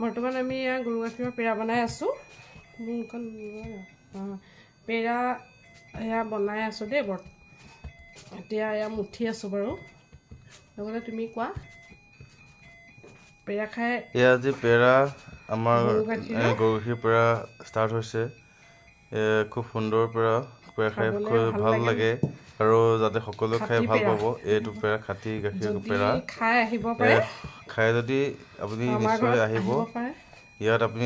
বৰ্তমান আমি গৰু গাখীৰৰ পেৰা বনাই আছোঁ। পেৰা এয়া বনাই আছোঁ দেই। এতিয়া এয়া মুঠি আছোঁ বাৰু। লগতে তুমি কোৱা, পেৰা খাই এয়া আজি পেৰা আমাৰ গৰু গাখীৰ পেৰা ষ্টাৰ্ট হৈছে। খুব সুন্দৰ পেৰা খাই খুব ভাল লাগে আৰু যাতে সকলোৱে খাই ভাল পাব। এইটো পেৰা খাটি গাখীৰ পেৰা খাই আহিব পাৰে। খাই যদি আপুনি নিশ্চয় আহিব। ইয়াত আপুনি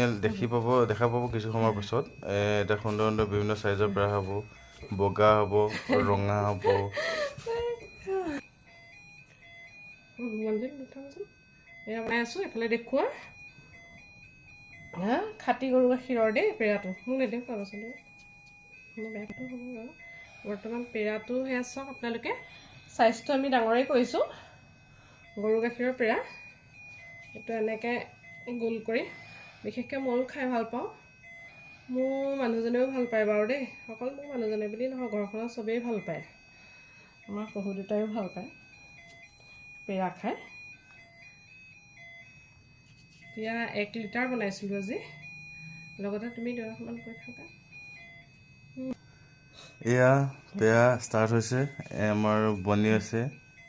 দেখা পাব কিছু সময়ৰ পিছত এটা সুন্দৰ সুন্দৰ বিভিন্ন চাইজৰ পেৰা হ'ব। বগা হ'ব, ৰঙা হ'ব। এয়া বনাই আছোঁ, এইফালে দেখুওৱা। খাটি গৰু গাখীৰৰ দেই পেৰাটো। মোক নেদেখুৱা পাচলি বেয়াটো হ'ব বাৰু। বৰ্তমান পেৰাটো সেয়া চাওক আপোনালোকে। চাইজটো আমি ডাঙৰেই কৰিছোঁ। গৰু গাখীৰৰ পেৰা এইটো এনেকৈ গোল কৰি, বিশেষকৈ ময়ো খাই ভাল পাওঁ। মোৰ মানুহজনেও ভাল পায় বাৰু দেই। অকল মোৰ মানুহজনে বুলি নহয়, ঘৰখনৰ চবেই ভাল পায়। আমাৰ শহু দেউতাইও ভাল পায় পেৰা খাই। এতিয়া 1 লিটাৰ বনাইছিলোঁ আজি। লগতে তুমি 10মান কৈ থাকা। এয়া পেৰা ষ্টাৰ্ট হৈছে। আমাৰ বনি আছে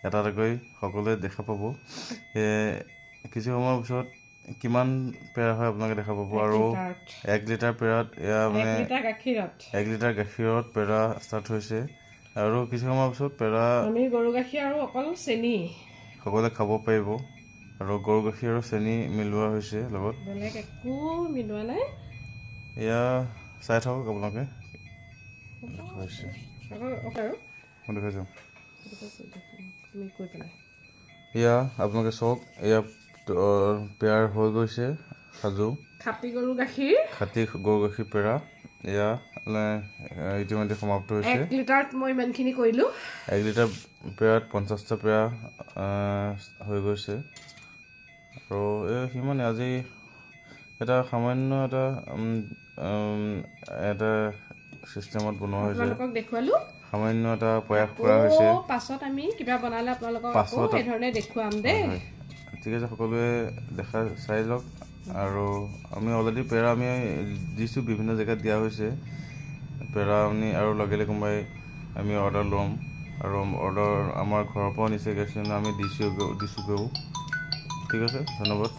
এটা এটাকৈ, সকলোৱে দেখা পাব। কিছু সময়ৰ পিছত কিমান পেৰা হয় আপোনালোকে দেখা পাব। আৰু 1 লিটাৰ পেৰাত এয়া মানে 1 লিটাৰ গাখীৰত পেৰা ষ্টাৰ্ট হৈছে। আৰু কিছু সময়ৰ পিছত পেৰা আমি গৰু গাখীৰ আৰু অকল চেনি সকলোৱে খাব পাৰিব। আৰু গৰু গাখীৰ আৰু চেনি মিলোৱা হৈছে লগত, বেলেগ একো মিলোৱা নাই। এয়া চাই থাকক আপোনালোকে। এয়া আপোনালোকে চাওক, এয়া পেৰা হৈ গৈছে সাজু। খাটি গৰু গাখীৰ পেৰা এয়া ইতিমধ্যে সমাপ্ত হৈছে। 1 লিটাৰত মই ইমানখিনি কৰিলোঁ। 1 লিটাৰ পেৰাত 50টা পেৰা হৈ গৈছে। আৰু সিমানে আজি এটা সামান্য এটা চিষ্টেমত বনোৱা হৈছে। আপোনালোকক দেখুৱালোঁ। সামান্য এটা প্ৰয়াস কৰা হৈছে। পাছত আমি কিবা বনালে আপোনালোকক এই ধৰণে দেখুৱাম দেই। ঠিক আছে, সকলোৱে চাই লওক। আৰু আমি অলৰেডি পেৰা আমি দিছোঁ, বিভিন্ন জেগাত দিয়া হৈছে পেৰা। আমি আৰু লাগিলে কোনোবাই আমি অৰ্ডাৰ ল'ম। আৰু অৰ্ডাৰ আমাৰ ঘৰৰ পৰাও নিছে, আমি দিছোগৈও। ঠিক আছে, ধন্যবাদ।